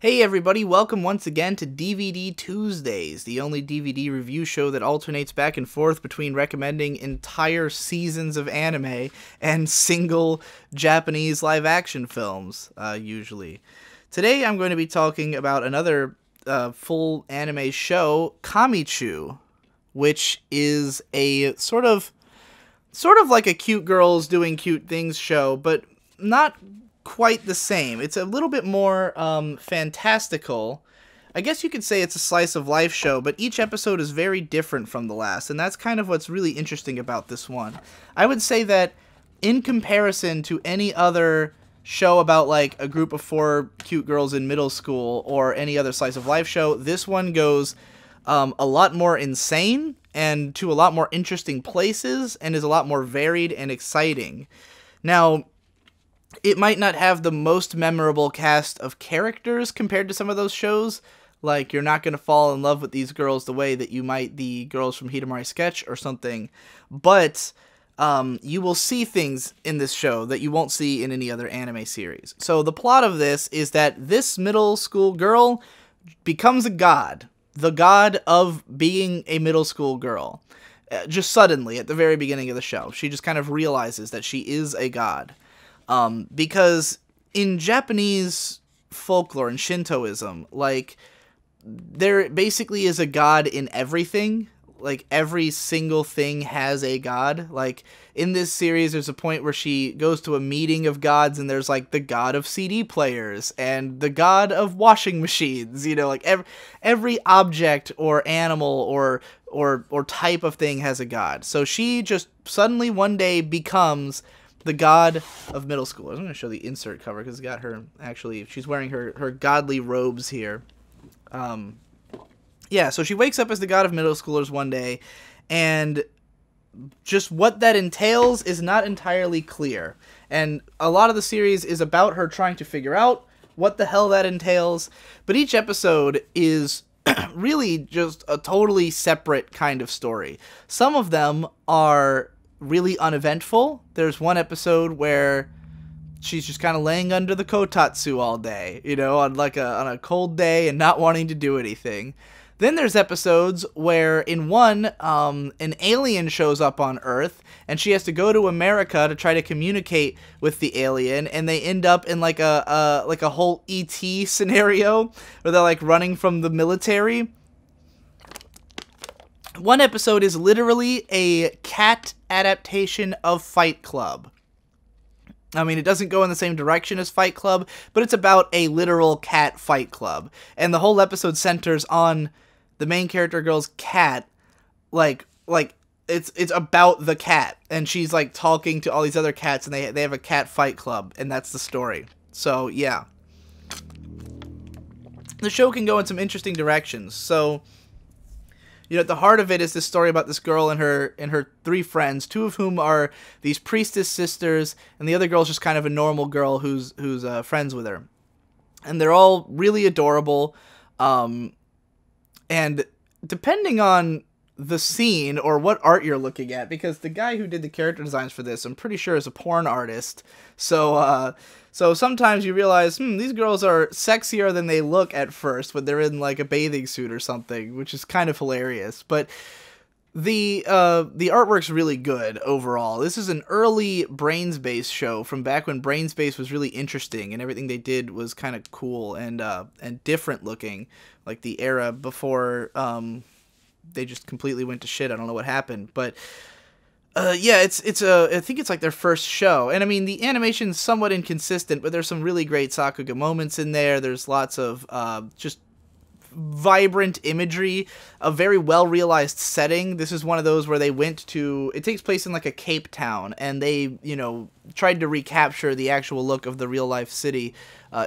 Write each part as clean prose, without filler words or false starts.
Hey everybody, welcome once again to DVD Tuesdays, the only DVD review show that alternates back and forth between recommending entire seasons of anime and single Japanese live-action films, usually. Today I'm going to be talking about another full anime show, Kamichu, which is a sort of like a cute girls doing cute things show, but not quite the same. It's a little bit more fantastical. I guess you could say it's a slice of life show, but each episode is very different from the last, and that's kind of what's really interesting about this one. I would say that in comparison to any other show about like a group of 4 cute girls in middle school or any other slice of life show, this one goes a lot more insane and to a lot more interesting places and is a lot more varied and exciting. Now, it might not have the most memorable cast of characters compared to some of those shows. Like, you're not going to fall in love with these girls the way that you might the girls from Hidamari Sketch or something. But you will see things in this show that you won't see in any other anime series. So the plot of this is that this middle school girl becomes a god. The god of being a middle school girl. Just suddenly, at the very beginning of the show. She just kind of realizes that she is a god. Because in Japanese folklore and Shintoism, like, there basically is a god in everything. Like, every single thing has a god. Like, in this series, there's a point where she goes to a meeting of gods, and there's, like, the god of CD players, and the god of washing machines, you know, like, every object or animal or type of thing has a god. So she just suddenly one day becomes the god of middle schoolers. I'm going to show the insert cover because it's got her, actually, she's wearing her godly robes here. Yeah, so she wakes up as the god of middle schoolers one day, and just what that entails is not entirely clear. And a lot of the series is about her trying to figure out what the hell that entails, but each episode is really just a totally separate kind of story. Some of them are really uneventful. There's one episode where she's just kind of laying under the kotatsu all day, you know, on a cold day and not wanting to do anything. Then there's episodes where in one, an alien shows up on Earth, and she has to go to America to try to communicate with the alien, and they end up in like a whole E.T. scenario where they're like running from the military. One episode is literally a cat adaptation of Fight Club. I mean, it doesn't go in the same direction as Fight Club, but it's about a literal cat fight club. And the whole episode centers on the main character girl's cat. Like it's about the cat. And she's like talking to all these other cats, and they have a cat fight club, and that's the story. So, yeah. The show can go in some interesting directions. So, you know, at the heart of it is this story about this girl and her 3 friends, 2 of whom are these priestess sisters, and the other girl's just kind of a normal girl who's friends with her. And they're all really adorable, and depending on the scene or what art you're looking at, because the guy who did the character designs for this, I'm pretty sure is a porn artist, so sometimes you realize, these girls are sexier than they look at first when they're in like a bathing suit or something, which is kind of hilarious. But the artwork's really good overall. This is an early Brainspace show from back when Brainspace was really interesting, and everything they did was kind of cool and different looking, like the era before they just completely went to shit. I don't know what happened, but yeah, I think it's like their first show. And I mean, the animation's somewhat inconsistent, but there's some really great Sakuga moments in there. There's lots of just vibrant imagery, a very well-realized setting. This is one of those where they went to, it takes place in like a Cape Town, and they, you know, tried to recapture the actual look of the real-life city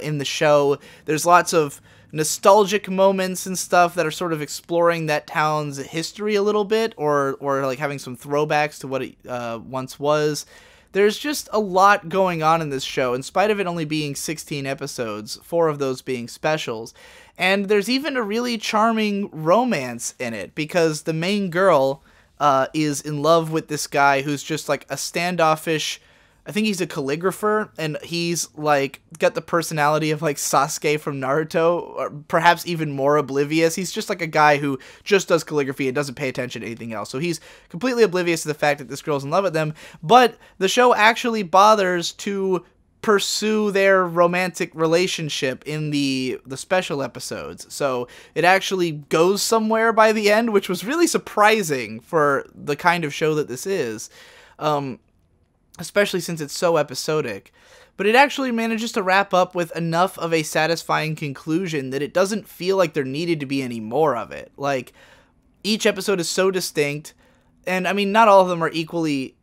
in the show. There's lots of nostalgic moments and stuff that are sort of exploring that town's history a little bit, or like having some throwbacks to what it once was. There's just a lot going on in this show, in spite of it only being 16 episodes, 4 of those being specials. And there's even a really charming romance in it, because the main girl is in love with this guy who's just like a standoffish I think he's a calligrapher, and he's, like, got the personality of, like, Sasuke from Naruto, or perhaps even more oblivious. He's just, like, a guy who just does calligraphy and doesn't pay attention to anything else. So he's completely oblivious to the fact that this girl's in love with him, but the show actually bothers to pursue their romantic relationship in the special episodes. So it actually goes somewhere by the end, which was really surprising for the kind of show that this is. Especially since it's so episodic. But it actually manages to wrap up with enough of a satisfying conclusion that it doesn't feel like there needed to be any more of it. Like, each episode is so distinct, and I mean, not all of them are equally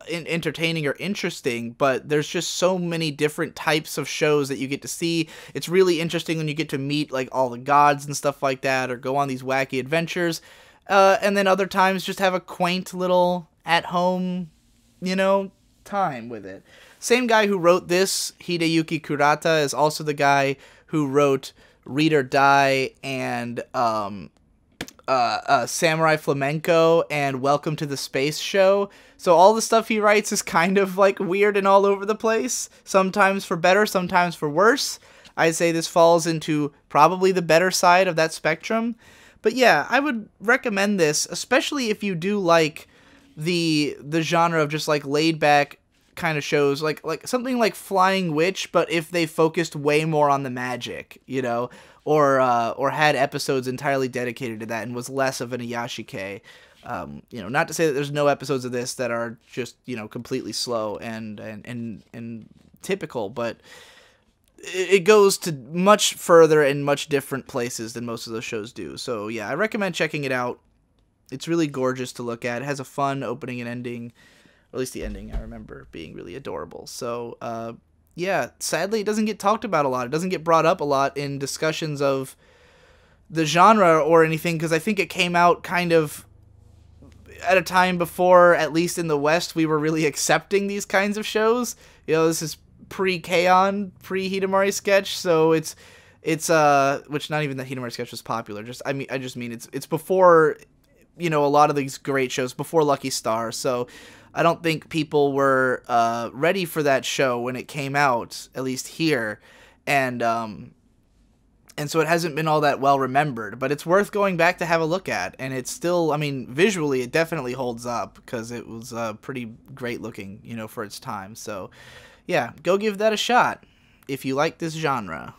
entertaining or interesting, but there's just so many different types of shows that you get to see. It's really interesting when you get to meet, like, all the gods and stuff like that, or go on these wacky adventures, and then other times just have a quaint little at-home, time with it. Same guy who wrote this, Hideyuki Kurata, is also the guy who wrote Read or Die and Samurai Flamenco and Welcome to the Space Show. So all the stuff he writes is kind of, like, weird and all over the place. Sometimes for better, sometimes for worse. I'd say this falls into probably the better side of that spectrum. But yeah, I would recommend this, especially if you do like the genre of just, like, laid back kind of shows, like something like Flying Witch, but if they focused way more on the magic, or had episodes entirely dedicated to that and was less of an Iyashike. Not to say that there's no episodes of this that are just, completely slow and typical, but it goes to much further and much different places than most of those shows do. So yeah, I recommend checking it out. It's really gorgeous to look at. It has a fun opening and ending, or at least the ending I remember being really adorable. So yeah, sadly it doesn't get talked about a lot. It doesn't get brought up a lot in discussions of the genre or anything, because I think it came out kind of at a time before, at least in the West, we were really accepting these kinds of shows. This is pre-K-On!, pre-Hidamari sketch, so it's which not even that Hidamari sketch was popular. I just mean it's before, a lot of these great shows, before Lucky Star. So I don't think people were ready for that show when it came out, at least here, and so it hasn't been all that well remembered. But it's worth going back to have a look at, and it's still, I mean, visually it definitely holds up because it was pretty great looking, for its time. So yeah, go give that a shot if you like this genre.